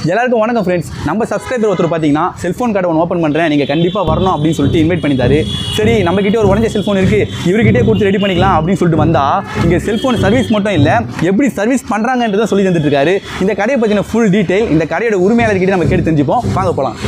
எல்லாருக்கும் வணக்கம் ஃப்ரெண்ட்ஸ். நம்ம சப்ஸ்கிரைபர் ஒருத்தர் பார்த்தீங்கன்னா செல்ஃபோன் கடை ஒன்று ஓப்பன் பண்ணுறேன், நீங்கள் கண்டிப்பாக வரணும் அப்படின்னு சொல்லிட்டு இன்வைட் பண்ணிட்டாரு. சரி, நம்மகிட்ட ஒரு உடஞ்ச செல்ஃபோன் இருக்குது, இவர்கிட்டே கொடுத்து ரெடி பண்ணிக்கலாம் அப்படின்னு சொல்லிட்டு வந்தால் இங்கே செல்ஃபோன் சர்வீஸ் மட்டும் இல்லை, எப்படி சர்வீஸ் பண்ணுறாங்கன்றதை சொல்லி தந்துட்டு இருக்காரு. இந்த கடையை பற்றின ஃபுல் டீட்டெயில் இந்த கடையோட உரிமையாளர்கிட்ட நம்ம கேட்டு தெரிஞ்சுப்போம். வாங்க போகலாம்.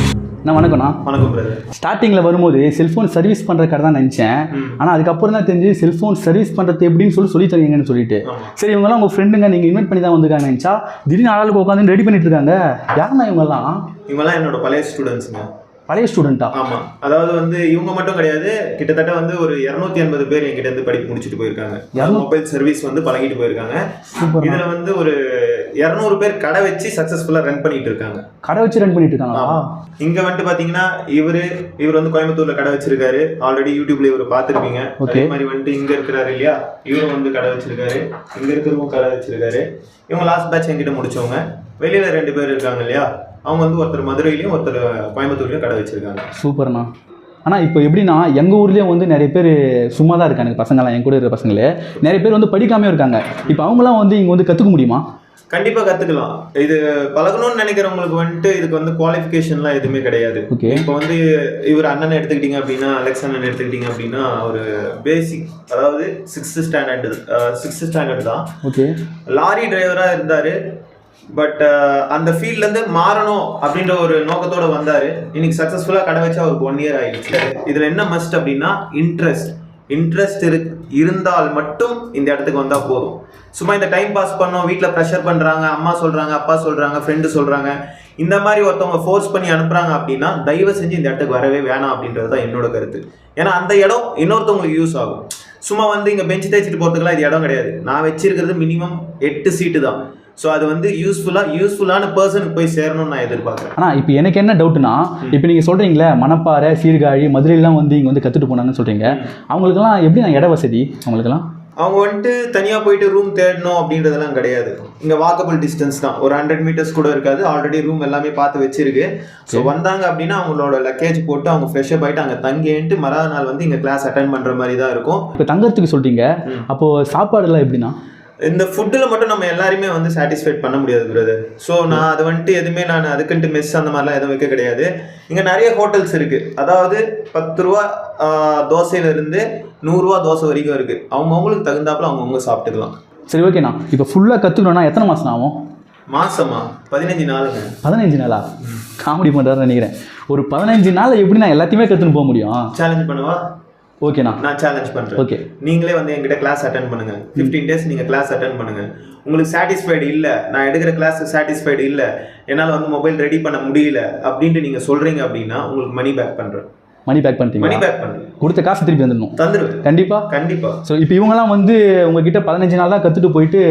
நான் வணக்கம்ண்ணா. வணக்கம். ஸ்டார்டிங்கில் வரும்போது செல்ஃபோன் சர்வீஸ் பண்ணுற கடை தான் நினச்சேன். ஆனால் அதுக்கப்புறம் தான் தெரிஞ்சு செல்ஃபோன் சர்வீஸ் பண்ணுறது எப்படின்னு சொல்லி தரீங்கன்னு சொல்லிட்டு. சரி, இவங்கெல்லாம் உங்கள் ஃப்ரெண்டுங்க, நீங்கள் இன்வைட் பண்ணி தான் வந்திருக்காங்க நினச்சா திடீர்னு ஆளுக்கு உட்காந்து ரெடி பண்ணிட்டு இருக்காங்க. யாருன்னா இவங்கெல்லாம்? இவங்கெல்லாம் என்னோட பழைய ஸ்டூடெண்ட்ஸுங்க. பழைய ஸ்டூடெண்ட்டா? ஆமாம். அதாவது வந்து இவங்க மட்டும் கிடையாது, கிட்டத்தட்ட வந்து ஒரு 280 பேர் என்கிட்ட இருந்து படிப்பு முடிச்சுட்டு போயிருக்காங்க. மொபைல் சர்வீஸ் வந்து பழகிட்டு போயிருக்காங்க. இதில் வந்து ஒரு 200 பேர் கடை வச்சு சக்ஸஸ்ஃபுல்லாக ரன் பண்ணிட்டு இருக்காங்க. கடை வச்சு ரன் பண்ணிட்டு இருக்காங்களா? இங்கே வந்துட்டு பார்த்தீங்கன்னா இவர் வந்து கோயம்புத்தூர்ல கடை வச்சிருக்காரு. ஆல்ரெடி யூடியூப்ல இவர் பார்த்துருப்பீங்க. அதே மாதிரி வந்துட்டு இங்கே இருக்கிறாரு இல்லையா, இவரும் வந்து கடை வச்சிருக்காரு. இங்கே இருக்கிறவங்க கடை வச்சிருக்காரு. இவங்க லாஸ்ட் பேட்ச் என்கிட்ட முடிச்சவங்க. வெளியில 2 பேர் இருக்காங்க இல்லையா, அவங்க வந்து ஒருத்தர் மதுரையிலையும் ஒருத்தர் கோயம்புத்தூர்லையும் கடை வச்சிருக்காங்க. சூப்பர்ண்ணா. ஆனால் இப்போ எப்படின்னா எங்கள் ஊர்லேயும் வந்து நிறைய பேர் சும்மா தான் இருக்காங்க. பசங்களாம் என் கூட இருக்கிற பசங்களே நிறைய பேர் வந்து படிக்காமே இருக்காங்க. இப்போ அவங்களாம் வந்து இங்கே வந்து கற்றுக்க முடியுமா? கண்டிப்பாக கற்றுக்கலாம். இது பழகணும்னு நினைக்கிறவங்களுக்கு வந்துட்டு இதுக்கு வந்து குவாலிஃபிகேஷன்லாம் எதுவுமே கிடையாது. இப்போ வந்து இவர் அண்ணனை எடுத்துக்கிட்டீங்க அப்படின்னா, அலெக்ஸ் அண்ணன் எடுத்துக்கிட்டீங்க அப்படின்னா, ஒரு பேசிக், அதாவது 6th ஸ்டாண்டர்ட் தான். ஓகே. லாரி டிரைவராக இருந்தார். பட் அந்த ஃபீல்ட்லேருந்து மாறணும் அப்படின்ற ஒரு நோக்கத்தோடு வந்தார். இன்னைக்கு சக்ஸஸ்ஃபுல்லாக கடை வச்சு அவருக்கு 1 year ஆகிடுச்சு. இதில் என்ன மஸ்ட் அப்படின்னா இன்ட்ரெஸ்ட் இருந்தால் மட்டும் இந்த இடத்துக்கு வந்தால் போதும். சும்மா இந்த டைம் பாஸ் பண்ணோம், வீட்டில் ப்ரெஷர் பண்ணுறாங்க, அம்மா சொல்கிறாங்க, அப்பா சொல்கிறாங்க, ஃப்ரெண்டு சொல்கிறாங்க, இந்த மாதிரி ஒருத்தவங்க ஃபோர்ஸ் பண்ணி அனுப்புகிறாங்க அப்படின்னா தயவு செஞ்சு இந்த இடத்துக்கு வரவே வேணாம் அப்படின்றது தான் என்னோட கருத்து. ஏன்னா அந்த இடம் இன்னொருத்தவங்களுக்கு யூஸ் ஆகும். சும்மா வந்து இங்கே பெஞ்சு தேய்ச்சிட்டு போகிறதுக்குலாம் இது இடம் கிடையாது. நான் வச்சிருக்கிறது மினிமம் 8 சீட்டு தான். ஸோ அது வந்து யூஸ்ஃபுல்லான பர்சனுக்கு போய் சேரணும்னு நான் எதிர்பார்க்குறேன். ஆனால் இப்போ எனக்கு என்ன டவுட்னா, இப்போ நீங்கள் சொல்கிறீங்களே மணப்பாறை, சீர்காழி, மதுரையெல்லாம் வந்து இங்கே வந்து கற்றுட்டு போனாங்கன்னு சொல்கிறீங்க. அவங்களுக்குலாம் எப்படி நான் இட வசதி? அவங்களுக்குலாம் அவங்க வந்துட்டு தனியாக போயிட்டு ரூம் தேடணும் அப்படின்றதெல்லாம் கிடையாது. இங்கே வாக்கபிள் டிஸ்டன்ஸ் தான். ஒரு 100 meters கூட இருக்காது. ஆல்ரெடி ரூம் எல்லாமே பார்த்து வச்சிருக்கு. ஸோ வந்தாங்க அப்படின்னா அவங்களோட லக்கேஜ் போட்டு அவங்க ஃப்ரெஷ்ஷப் ஆகிட்டு அங்கே தங்கிட்டு மறாத நாள் வந்து இங்கே கிளாஸ் அட்டென்ட் பண்ணுற மாதிரி தான் இருக்கும். இப்போ தங்கறதுக்கு சொல்லிட்டீங்க, அப்போது சாப்பாடுலாம் எப்படின்னா? இந்த ஃபுட்டில் மட்டும் நம்ம எல்லாருமே வந்து சாட்டிஸ்ஃபைட் பண்ண முடியாது பிரதர். ஸோ நான் அதை வந்துட்டு எதுவுமே நான் அதுக்குன்ட்டு மெஸ் அந்த மாதிரிலாம் எதுவும் வைக்க கிடையாது. இங்கே நிறைய ஹோட்டல்ஸ் இருக்குது. அதாவது 10 ரூபா தோசையிலேருந்து 100 ரூபா தோசை வரைக்கும் இருக்குது. அவங்கவுங்களுக்கு தகுந்தாப்புல அவங்கவுங்க சாப்பிட்டுக்கலாம். சரி, ஓகேண்ணா. இப்போ ஃபுல்லாக கற்றுக்கணும்னா எத்தனை மாதம் ஆகும்? மாசமா? 15 நாளுங்க. 15 நாளா? காமெடி பண்ணுறாருன்னு நினைக்கிறேன். ஒரு 15 நாள் எப்படி நான் எல்லாத்தையுமே கற்றுன்னு போக முடியும்? சேலஞ்ச் பண்ணுவா? ஓகேண்ணா, நான் சேலஞ்ச் பண்ணுறேன். ஓகே. நீங்களே வந்து என்கிட்ட கிளாஸ் அட்டென்ட் பண்ணுங்க. 15 days நீங்கள் கிளாஸ் அட்டென்ட் பண்ணுங்க. உங்களுக்கு சாட்டிஸ்ஃபைடு இல்லை, நான் எடுக்கிற கிளாஸ் சாட்டிஸ்ஃபைடு இல்லை, என்னால் வந்து மொபைல் ரெடி பண்ண முடியல அப்படின்ட்டு நீங்கள் சொல்கிறீங்க அப்படின்னா உங்களுக்கு மணி பேக் பண்ணுறேன். மணி பேக் பண்ணிட்டீங்க? மணி பேக் பண்ணுறேன். கொடுத்த காசு திருப்பி வந்துடணும்? தந்துடுவேன். கண்டிப்பாக. ஸோ இப்போ இவங்கெல்லாம் வந்து உங்ககிட்ட 15 நாள் தான் கற்றுட்டு போயிட்டு,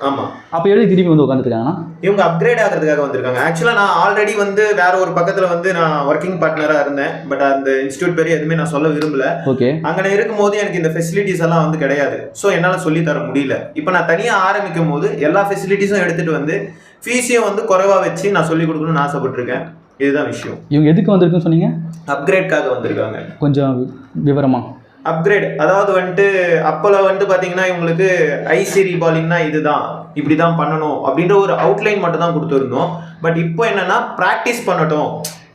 ஆமாம், அப்போ எழுதி திருப்பி வந்து உட்காந்துருக்காங்கன்னா இவங்க அப்கிரேட் ஆகிறதுக்காக வந்திருக்காங்க. ஆக்சுவலாக நான் ஆல்ரெடி வந்து வேற ஒரு பக்கத்தில் வந்து நான் ஒர்க்கிங் பார்ட்னராக இருந்தேன். பட் அந்த இன்ஸ்டியூட் பேர் எதுவுமே நான் சொல்ல விரும்பல. ஓகே. அங்கே இருக்கும்போது எனக்கு இந்த ஃபெசிலிட்டிஸ் எல்லாம் வந்து கிடையாது. ஸோ என்னால் சொல்லி தர முடியல. இப்போ நான் தனியாக ஆரம்பிக்கும் போது எல்லா ஃபெசிலிட்டிஸும் எடுத்துகிட்டு வந்து ஃபீஸையும் வந்து குறைவாக வச்சு நான் சொல்லிக் கொடுக்கணும்னு ஆசைப்பட்டிருக்கேன். இதுதான் விஷயம். இவங்க எதுக்கு வந்திருக்குன்னு சொன்னீங்க? அப்கிரேட்காக வந்திருக்காங்க. கொஞ்சம் விவரமா? அப்கிரேட் அதாவது வந்துட்டு அப்போல வந்து பார்த்தீங்கன்னா இவங்களுக்கு ஐசி ரீபாலிங்னா இதுதான், இப்படி தான் பண்ணணும் அப்படின்ற ஒரு அவுட்லைன் மட்டும் தான் கொடுத்துருந்தோம். பட் இப்போ என்னன்னா ப்ராக்டிஸ் பண்ணட்டும்.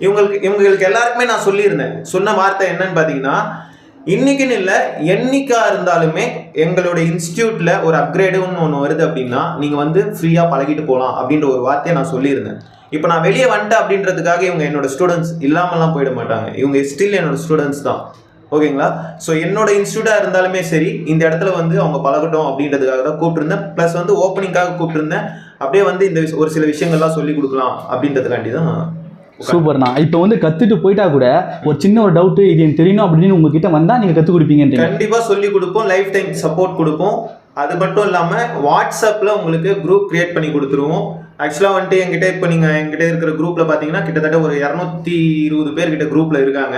இவங்களுக்கு எல்லாருக்குமே நான் சொல்லியிருந்தேன். சொன்ன வார்த்தை என்னன்னு பார்த்தீங்கன்னா, இன்னைக்குன்னு இல்லை என்னைக்கா இருந்தாலுமே எங்களோட இன்ஸ்டியூட்ல ஒரு அப்கிரேடுன்னு ஒன்று வருது அப்படின்னா நீங்கள் வந்து ஃப்ரீயாக பழகிட்டு போகலாம் அப்படின்ற ஒரு வார்த்தையை நான் சொல்லியிருந்தேன். இப்போ நான் வெளியே வந்துட்டேன் அப்படின்றதுக்காக இவங்க என்னோட ஸ்டூடெண்ட்ஸ் இல்லாமலாம் போயிட மாட்டாங்க. இவங்க ஸ்டில் என்னோட ஸ்டூடெண்ட்ஸ் தான். ஓகேங்களா? ஸோ என்னோட இன்ஸ்டியூட்டாக இருந்தாலுமே சரி, இந்த இடத்துல வந்து அவங்க பழகட்டும் அப்படின்றதுக்காக தான் கூப்பிட்டுருந்தேன். ப்ளஸ் வந்து ஓப்பனிங்காக கூப்பிட்டுருந்தேன். அப்படியே வந்து இந்த ஒரு சில விஷயங்கள்லாம் சொல்லி கொடுக்கலாம் அப்படின்றதுக்காண்டி தான். சூப்பர்ண்ணா. இப்போ வந்து கற்றுட்டு போயிட்டா கூட ஒரு சின்ன ஒரு டவுட்டு, இது எனக்கு தெரியணும் அப்படின்னு உங்ககிட்ட வந்தால் நீங்கள் கற்றுக் கொடுப்பீங்க? கண்டிப்பாக சொல்லி கொடுப்போம். லைஃப் டைம் சப்போர்ட் கொடுப்போம். அது மட்டும் இல்லாமல் வாட்ஸ்அப்பில் உங்களுக்கு குரூப் கிரியேட் பண்ணி கொடுத்துருவோம். ஆக்சுவலாக வந்துட்டு என்கிட்ட இருக்கிற குரூப்பில் பார்த்தீங்கன்னா கிட்டத்தட்ட ஒரு 220 பேர்கிட்ட குரூப்பில் இருக்காங்க.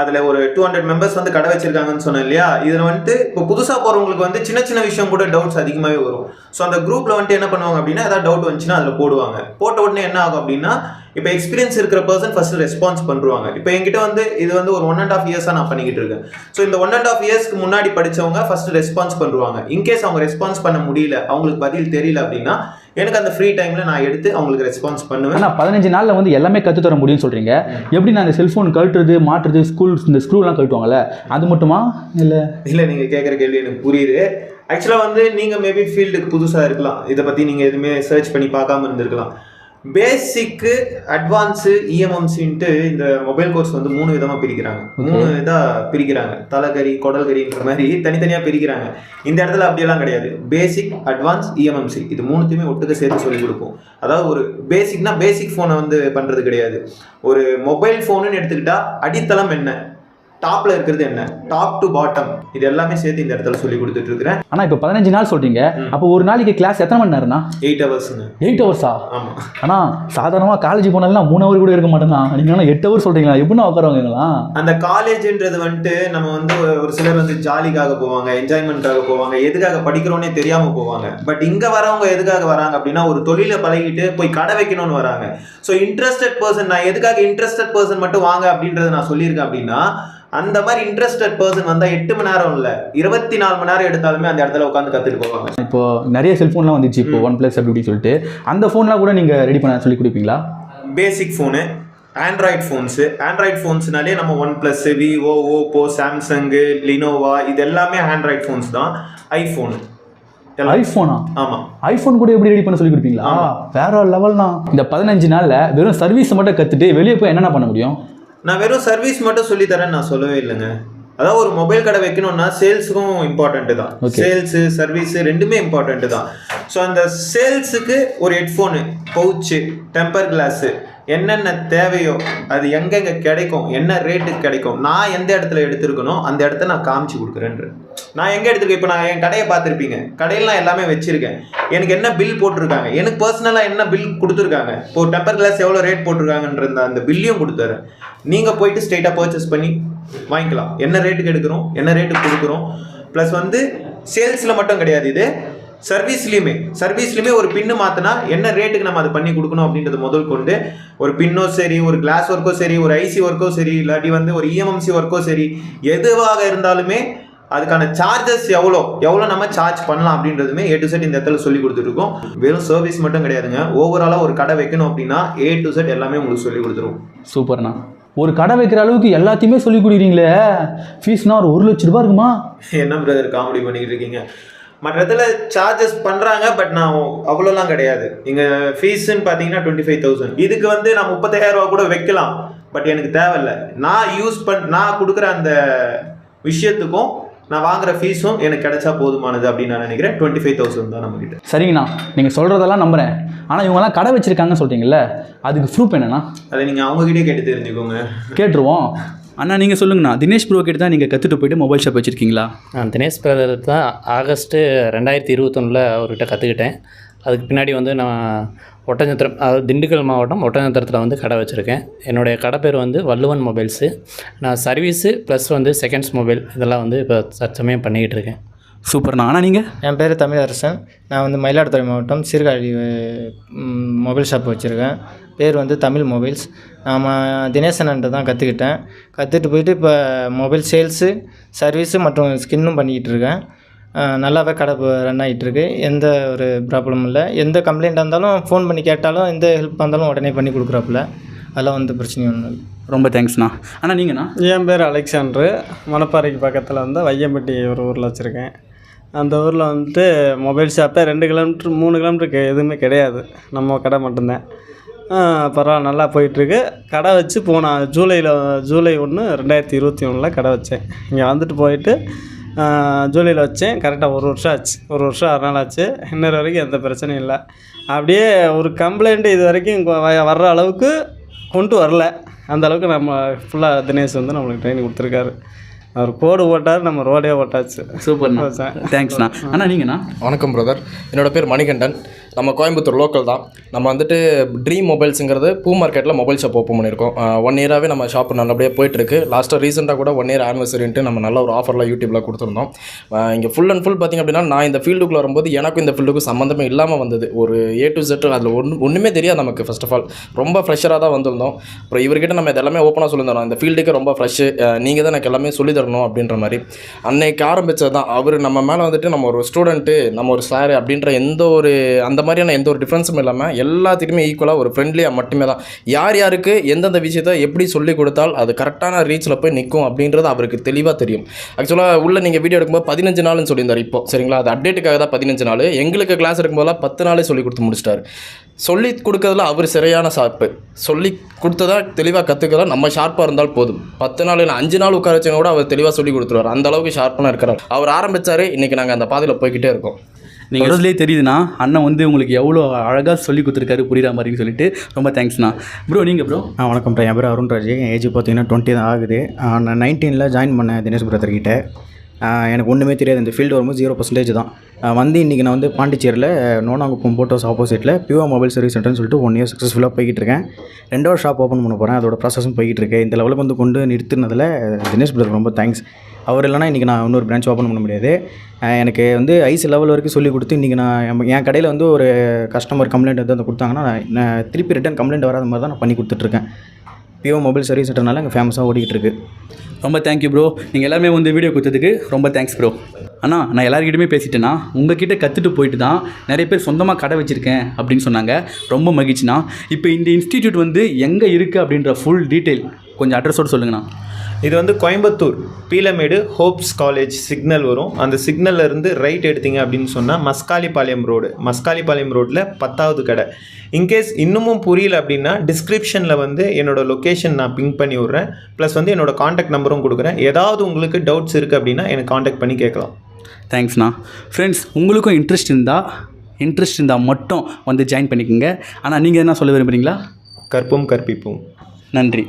அதில் ஒரு 200 members வந்து கடை வச்சிருக்காங்கன்னு சொன்னேன் இல்லையா. இதில் வந்துட்டு இப்போ புதுசாக போகிறவங்களுக்கு வந்து சின்ன சின்ன விஷயம் கூட டவுட்ஸ் அதிகமாகவே வரும். ஸோ அந்த குரூப்பில் வந்துட்டு என்ன பண்ணுவாங்க அப்படின்னா, ஏதாவது டவுட் வந்துச்சுன்னா அதில் போடுவாங்க. போட்ட உடனே என்ன ஆகும் அப்படின்னா, இப்போ எக்ஸ்பீரியன்ஸ் இருக்கிற பர்சன் ஃபர்ஸ்ட் ரெஸ்பான்ஸ் பண்ணுவாங்க. இப்போ என்கிட்ட வந்து இது வந்து ஒரு 1.5 இயர்ஸாக நான் பண்ணிக்கிட்டு இருக்கேன். ஸோ இந்த 1.5 இயர்ஸ்க்கு முன்னாடி படித்தவங்க ஃபர்ஸ்ட் ரெஸ்பான்ஸ் பண்ணுவாங்க. இன்கேஸ் அவங்க ரெஸ்பான்ஸ் பண்ண முடியல, அவங்களுக்கு பதில் தெரியல அப்படின்னா எனக்கு அந்த ஃப்ரீ டைமில் நான் எடுத்து அவங்களுக்கு ரெஸ்பான்ஸ் பண்ணுவேன். ஆனால் 15 நாளில் வந்து எல்லாமே கற்றுத்தர முடியும்னு சொல்கிறீங்க. எப்படி நான் அந்த செல்ஃபோன் கழட்டுறது மாட்டுறது இந்த ஸ்க்ரூலாம் கழட்டுவாங்கல்ல அது மட்டுமா? இல்லை நீங்கள் கேட்குற கேள்வி எனக்கு புரியுது. ஆக்சுவலாக வந்து நீங்கள் மேபி ஃபீல்டுக்கு புதுசாக இருக்கலாம், இதை பற்றி நீங்கள் எதுவுமே சர்ச் பண்ணி பார்க்காம இருந்திருக்கலாம். பேசிக்கு அட்வான்ஸு EMMCன்ட்டு இந்த மொபைல் கோர்ஸ் வந்து 3 விதமாக பிரிக்கிறாங்க. 3 இதாக பிரிக்கிறாங்க. தலைக்கறி குடல் கறின்ற மாதிரி தனித்தனியாக பிரிக்கிறாங்க. இந்த இடத்துல அப்படியெல்லாம் கிடையாது. பேசிக், அட்வான்ஸ், EMMC இது 3த்தையுமே ஒட்டுக்க சேர்த்து சொல்லிக் கொடுப்போம். அதாவது ஒரு பேசிக்னா பேசிக் ஃபோனை வந்து பண்ணுறது கிடையாது. ஒரு மொபைல் ஃபோனுன்னு எடுத்துக்கிட்டா அடித்தளம் என்ன, டாப்ல இருக்கிறது என்ன, டாப் டு பாட்டம், இது எல்லாமே சேர்த்து இந்த இடத்துல சொல்லி கொடுத்துட்டு இருக்கிறேன். ஆனால் இப்போ 15 நாள் சொல்றீங்க. அப்போ ஒரு நாளைக்கு கிளாஸ் எத்தனை மணி நேரம்னா? 8 ஹவர்ஸுங்க. 8 ஹவர்ஸா? ஆமாம். ஆனால் சாதாரணமாக காலேஜ் போனாலும் 3 ஹவர் கூட இருக்க மாட்டேன்னா, நீங்கள் 8 ஹவர் சொல்றீங்களா? எப்படின்னா உட்காருவாங்களா? அந்த காலேஜ்ன்றது வந்துட்டு நம்ம வந்து ஒரு சிலர் வந்து ஜாலிக்காக போவாங்க, என்ஜாய்மெண்ட்காக போவாங்க, எதுக்காக படிக்கிறோன்னே தெரியாமல் போவாங்க. பட் இங்கே வரவங்க எதுக்காக வராங்க அப்படின்னா ஒரு தொழிலை பழகிட்டு போய் கடை வைக்கணும்னு வராங்க. ஸோ இன்ட்ரெஸ்டட் பர்சன், நான் எதுக்காக இன்ட்ரெஸ்டட் பர்சன் மட்டும் வாங்க அப்படின்றத நான் சொல்லியிருக்கேன் அப்படின்னா அந்த மாதிரி இன்ட்ரெஸ்டட் பர்சன் வந்தால் 8 மணி நேரம் இல்லை 24 மணி நேரம் எடுத்தாலுமே அந்த இடத்துல உட்காந்து கற்றுட்டு போவாங்க. இப்போ நிறைய செல்ஃபோன்லாம் வந்துச்சு, இப்போ OnePlus அப்படி சொல்லிட்டு அந்த ஃபோன்லாம் கூட நீங்கள் ரெடி பண்ண சொல்லி கொடுப்பீங்களா? பேசிக் ஃபோனு, ஆண்ட்ராய்ட் ஃபோன்ஸ்னாலே நம்ம OnePlus, Vivo, Oppo, Samsung, Lenovo இது எல்லாமே ஆண்ட்ராய்ட் ஃபோன்ஸ் தான். ஐஃபோனா? ஆமாம். ஐஃபோன் கூட எப்படி ரெடி பண்ண சொல்லி கொடுப்பீங்களா? வேற லெவல்னா. இந்த 15 நாளில் வெறும் சர்வீஸ் மட்டும் கற்றுட்டு வெளியே போய் என்னென்ன பண்ண முடியும்? நான் வெறும் சர்வீஸ் மட்டும் சொல்லித்தரேன்னு நான் சொல்லவே இல்லைங்க. அதாவது ஒரு மொபைல் கடை வைக்கணும்னா சேல்ஸுக்கும் இம்பார்ட்டன்ட்டு தான். சேல்ஸு சர்வீஸு ரெண்டுமே இம்பார்ட்டன்ட்டு தான். ஸோ அந்த சேல்ஸுக்கு ஒரு ஹெட்ஃபோனு, பவுச்சு, டெம்பர் கிளாஸு என்னென்ன தேவையோ அது எங்கெங்கே கிடைக்கும், என்ன ரேட்டுக்கு கிடைக்கும், நான் எந்த இடத்துல எடுத்துருக்கணும் அந்த இடத்த நான் காமிச்சு கொடுக்குறேன்ற. நான் எங்கே எடுத்துருக்கேன், இப்போ நான் என் கடையை பார்த்துருப்பீங்க, கடையில் நான் எல்லாமே வச்சுருக்கேன். எனக்கு என்ன பில் போட்டிருக்காங்க, எனக்கு பர்சனலாக என்ன பில் கொடுத்துருக்காங்க, இப்போ டெம்பர் கிளாஸ் எவ்வளோ ரேட் போட்டிருக்காங்கன்ற அந்த பில்லையும் கொடுத்துறேன். நீங்கள் போயிட்டு ஸ்ட்ரெயிட்டாக பர்ச்சேஸ் பண்ணி வாங்கிக்கலாம். என்ன ரேட்டுக்கு எடுக்கிறோம், என்ன ரேட்டுக்கு கொடுக்குறோம். ப்ளஸ் வந்து சேல்ஸில் மட்டும் கிடையாது, இது சர்வீஸ்லையுமே ஒரு பின்னு மாற்றினா என்ன ரேட்டுக்கு நம்ம அதை பண்ணி கொடுக்கணும் அப்படின்றது முதல் கொண்டு ஒரு பின்னோ சரி, ஒரு கிளாஸ் ஒர்க்கோ சரி, ஒரு ஐசி ஒர்க்கோ சரி, இல்லாட்டி வந்து ஒரு EMMC ஒர்க்கோ சரி, எதுவாக இருந்தாலுமே அதுக்கான சார்ஜஸ் எவ்வளோ நம்ம சார்ஜ் பண்ணலாம் அப்படின்றதுமே A to Z இந்த இடத்துல சொல்லி கொடுத்துருக்கோம். வெறும் சர்வீஸ் மட்டும் கிடையாதுங்க. ஓவராலாக ஒரு கடை வைக்கணும் அப்படின்னா A to Z எல்லாமே உங்களுக்கு சொல்லி கொடுத்துருவோம். சூப்பர்ண்ணா. ஒரு கடை வைக்கிற அளவுக்கு எல்லாத்தையுமே சொல்லி கொடுக்குறீங்களே. ஃபீஸ்னா ஒரு 1 லட்ச ரூபா இருக்குமா? என்ன பிரதர் காமெடி பண்ணிக்கிட்டு இருக்கீங்க? மற்ற இடத்துல சார்ஜஸ் பண்ணுறாங்க, பட் நான் அவ்வளோலாம் கிடையாது. இங்கே ஃபீஸுன்னு பார்த்தீங்கன்னா 25,000. இதுக்கு வந்து நான் 35,000 ரூபா கூட வைக்கலாம், பட் எனக்கு தேவையில்லை. நான் கொடுக்குற அந்த விஷயத்துக்கும் நான் வாங்குற ஃபீஸும் எனக்கு கிடைச்சா போதுமானது அப்படின்னு நான் நினைக்கிறேன். 25,000 தான் நம்மகிட்ட. சரிங்கண்ணா, நீங்கள் சொல்கிறதெல்லாம் நம்புகிறேன். ஆனால் இவங்கெல்லாம் கடை வச்சுருக்காங்கன்னு சொல்கிறீங்கல்ல, அதுக்கு ப்ரூஃப் என்னண்ணா? அதை நீங்கள் அவங்ககிட்டே கேட்டு தெரிஞ்சுக்கோங்க. கேட்டுருவோம். அண்ணா நீங்கள் சொல்லுங்கண்ணா. தினேஷ் ப்ரோ கிட்ட தான் நீங்கள் கற்றுட்டு போய்ட்டு மொபைல் ஷாப் வச்சுருக்கீங்களா? தினேஷ் பிரதர் தான் ஆகஸ்ட்டு 2021 அவர்கிட்ட கற்றுக்கிட்டேன். அதுக்கு பின்னாடி வந்து நான் ஒட்டஞ்சத்திரம், அதாவது திண்டுக்கல் மாவட்டம் ஒட்டஞ்சத்திரத்தில் வந்து கடை வச்சுருக்கேன். என்னுடைய கடை பேர் வந்து வள்ளுவன் மொபைல்ஸு. நான் சர்வீஸு ப்ளஸ் வந்து செகண்ட்ஸ் மொபைல் இதெல்லாம் வந்து இப்போ தற்சமயம் பண்ணிக்கிட்டு இருக்கேன். சூப்பர்ண்ணா. ஆனால் நீங்கள்? என் பேர் தமிழரசன். நான் வந்து மயிலாடுதுறை மாவட்டம் சீர்காழி மொபைல் ஷாப் வச்சுருக்கேன். பேர் வந்து தமிழ் மொபைல்ஸ். நாம் தினேசன்கிட்ட தான் கற்றுட்டு போயிட்டு இப்போ மொபைல் சேல்ஸு, சர்வீஸு மற்றும் ஸ்கின்னும் பண்ணிக்கிட்டு இருக்கேன். நல்லாவே கடை ரன் ஆகிட்டுருக்கு. எந்த ஒரு ப்ராப்ளமும் இல்லை. எந்த கம்ப்ளைண்ட்டாக இருந்தாலும் ஃபோன் பண்ணி கேட்டாலும், எந்த ஹெல்ப்பாக இருந்தாலும் உடனே பண்ணி கொடுக்குறாப்புல. அதெல்லாம் வந்து பிரச்சனை ஒன்றும் இல்லை. ரொம்ப தேங்க்ஸ்ண்ணா. ஆனால் நீங்கண்ணா? என் பேர் அலெக்சாண்ட்ரு. மணப்பாறைக்கு பக்கத்தில் வந்து வையம்பட்டி ஒரு ஊரில் வச்சுருக்கேன். அந்த ஊரில் வந்துட்டு மொபைல் ஷாப்பே 2 கிலோமீட்டர் 3 கிலோமீட்டருக்கு எதுவுமே கிடையாது. நம்ம கடை மட்டும்தான். பரவாயில்ல, நல்லா போயிட்டுருக்கு. கடை வச்சு ஜூலை 1, 2021 கடை வச்சேன். இங்கே வந்துட்டு போயிட்டு ஜூலையில் வச்சேன். கரெக்டாக 1 வருஷம் ஆச்சு. 1 வருஷம் 6 நாள் ஆச்சு. இன்னொரு வரைக்கும் எந்த பிரச்சனையும் இல்லை. அப்படியே ஒரு கம்ப்ளைண்ட்டு இது வரைக்கும் வர்ற அளவுக்கு கொண்டு வரல. அந்த அளவுக்கு நம்ம ஃபுல்லாக தினேஷ் வந்து நம்மளுக்கு ட்ரைனிங் கொடுத்துருக்காரு. அவர் கோடு போட்டார், நம்ம ரோடே ஓட்டாச்சு. சூப்பர்ண்ணா, தேங்க்ஸ்ண்ணா. அண்ணா நீங்கண்ணா? வணக்கம் பிரதர். என்னோடய பேர் மணிகண்டன். நம்ம கோயம்புத்தூர் லோக்கல் தான். நம்ம வந்துட்டு ட்ரீம் மொபைல்ஸுங்கிறது பூ மார்க்கெட்டில் மொபைல் ஷாப் ஓப்பன் பண்ணியிருக்கோம். 1 இயராகவே நம்ம ஷாப் நல்லபடியாக போயிட்டுருக்கு. லாஸ்ட்டாக ரீசெண்டாக கூட 1 இயர் ஆனிவர்சரின்ட்டு நம்ம நல்ல ஒரு ஆஃபரில் யூடியூப்பில் கொடுத்துருந்தோம். இங்கே ஃபுல் அண்ட் ஃபுல் பார்த்திங்க அப்படின்னா நான் இந்த ஃபீல்டுக்குள்ள வரும்போது எனக்கும் இந்த ஃபீல்டுக்கும் சம்மந்தமே இல்லாமல் வந்தது. ஒரு A to Z அதில் ஒன்றுமே தெரியாது நமக்கு. ஃபர்ஸ்ட் ஆஃப் ஆல் ரொம்ப ஃப்ரெஷ்ஷராக தான் வந்திருந்தோம். அப்புறம் இவர்கிட்ட நம்ம இதெல்லாமே ஓப்பனாக சொல்லியிருந்தோம், இந்த ஃபீல்டுக்கு ரொம்ப ஃப்ரெஷ்ஷு, நீங்கள் தான் எனக்கு எல்லாமே சொல்லி தரணும் அப்படின்ற மாதிரி. அன்னைக்கு ஆரம்பித்தது தான். அவர் நம்ம மேலே வந்துட்டு நம்ம ஒரு ஸ்டூடெண்ட்டு, நம்ம ஒரு சார் அப்படின்ற அந்த மாதிரியான எந்த ஒரு டிஃப்ரென்ஸும் இல்லாமல் எல்லாத்துக்குமே ஈக்குவலாக ஒரு ஃப்ரெண்ட்லியாக மட்டுமே தான். யார் யாருக்கு எந்தெந்த விஷயத்தை எப்படி சொல்லி கொடுத்தால் அது கரெக்டான ரீச்சில் போய் நிற்கும் அப்படின்றது அவருக்கு தெளிவாக தெரியும். ஆக்சுவலாக உள்ள நீங்கள் வீடியோ எடுக்கும்போது 15 நாள்னு சொல்லியிருந்தார். இப்போ சரிங்களா, அது அப்டேட்டுக்காக தான் 15 நாள். எங்களுக்கு கிளாஸ் எடுக்கும்போதெல்லாம் 10 நாளே சொல்லி கொடுத்து முடிச்சிட்டாரு. சொல்லி கொடுக்கறதுல அவர் சரியான ஷார்ப்பு. சொல்லி கொடுத்ததா தெளிவாக கற்றுக்கிறதா நம்ம ஷார்ப்பாக இருந்தால் போதும். 10 நாள் இல்லை 5 நாள் உட்கார வச்சவங்க கூட அவர் தெளிவாக சொல்லி கொடுத்துருவார். அந்த அளவுக்கு ஷார்ப்பாக இருக்கிறார். அவர் ஆரம்பித்தார், இன்றைக்கி நாங்கள் அந்த பாதையில் போய்கிட்டே இருக்கோம். நீங்கள் சொல்றதுலேயே தெரியுதுண்ணா அண்ணன் வந்து உங்களுக்கு எவ்வளோ அழகாக சொல்லி கொடுத்துருக்காரு புரியுற மாதிரின்னு சொல்லிட்டு ரொம்ப தேங்க்ஸ்ண்ணா. ப்ரோ நீங்கள் ப்ரோ? வணக்கம் ப்ரோ, என் பேர் அருண்ராஜ். என் ஏஜ் பார்த்தீங்கன்னா 20 தான் ஆகுது. நான் 19 ஜாயின் பண்ணேன் தினேஷ் பிரதர்கிட்ட. எனக்கு ஒன்றுமே தெரியாது. இந்த ஃபீல்டு வரும்போது 0% தான். வந்து இன்றைக்கி நான் வந்து பாண்டிச்சேரியில் நோனாங்குப்பம் போட்டோஸ் ஆப்போசிட்டில் பியூஆர் மொபைல் சர்வீஸ் சென்டர்னு சொல்லிட்டு 1 இயர் சக்ஸஸ்ஃபுல்லாக போய்கிட்டு இருக்கேன். 2வது ஷாப் ஓப்பன் பண்ண போகிறேன். அதோட ப்ராசஸும் போய்கிட்டு இருக்கு. இந்த லெவலுக்கு வந்து கொண்டு நிறுத்தினதில் தினேஷ் பிரதர் ரொம்ப தேங்க்ஸ். அவர் இல்லைனா இன்றைக்கி நான் இன்னொரு பிரான்ச் ஓப்பன் பண்ண முடியாது. எனக்கு வந்து ஐசி லெவல் வரைக்கும் சொல்லி கொடுத்து இன்றைக்கி நான் என் கடையில் வந்து ஒரு கஸ்டமர் கம்ப்ளைண்ட் வந்து கொடுத்தாங்கன்னா நான் திருப்பி ரிட்டன் கம்ப்ளைண்ட் வராத மாதிரி தான் நான் பண்ணி கொடுத்துட்ருக்கேன். பியூஆர் மொபைல் சர்வீஸ் சென்டர்னால இங்கே ஃபேமஸாக ஓடிக்கிட்டு இருக்குது. ரொம்ப தேங்க்யூ ப்ரோ. நீங்கள் எல்லாமே வந்து வீடியோ கொடுத்ததுக்கு ரொம்ப தேங்க்ஸ் ப்ரோ. அண்ணா நான் எல்லாருக்கிட்டையுமே பேசிட்டேன்னா உங்ககிட்ட கற்றுட்டு போயிட்டு தான் நிறைய பேர் சொந்தமாக கடை வச்சுருக்கேன் அப்படின்னு சொன்னாங்க. ரொம்ப மகிழ்ச்சிண்ணா. இப்போ இந்த இன்ஸ்டிடியூட் வந்து எங்கே இருக்குது அப்படின்ற ஃபுல் டீட்டெயில் கொஞ்சம் அட்ரஸோடு சொல்லுங்கண்ணா. இது வந்து Coimbatore Peelamedu Hopes college signal வரும். அந்த சிக்னல்ல இருந்து ரைட் எடுத்தீங்க அப்படின்னு சொன்னால் மஸ்காலிபாளையம் ரோடில் 10வது கடை. இன்கேஸ் இன்னமும் புரியல அப்படின்னா டிஸ்கிரிப்ஷனில் வந்து என்னோடய லொக்கேஷன் நான் பிங்க் பண்ணி விட்றேன். ப்ளஸ் வந்து என்னோடய காண்டாக்ட் நம்பரும் கொடுக்குறேன். ஏதாவது உங்களுக்கு டவுட்ஸ் இருக்குது அப்படின்னா எனக்கு காண்டாக்ட் பண்ணி கேட்கலாம். தேங்க்ஸ்ண்ணா. ஃப்ரெண்ட்ஸ் உங்களுக்கும் இன்ட்ரெஸ்ட் இருந்தால் மட்டும் வந்து ஜாயின் பண்ணிக்கோங்க. ஆனால் நீங்கள் என்ன சொல்ல விரும்புகிறீங்களா? கற்போம் கற்பிப்போம். நன்றி.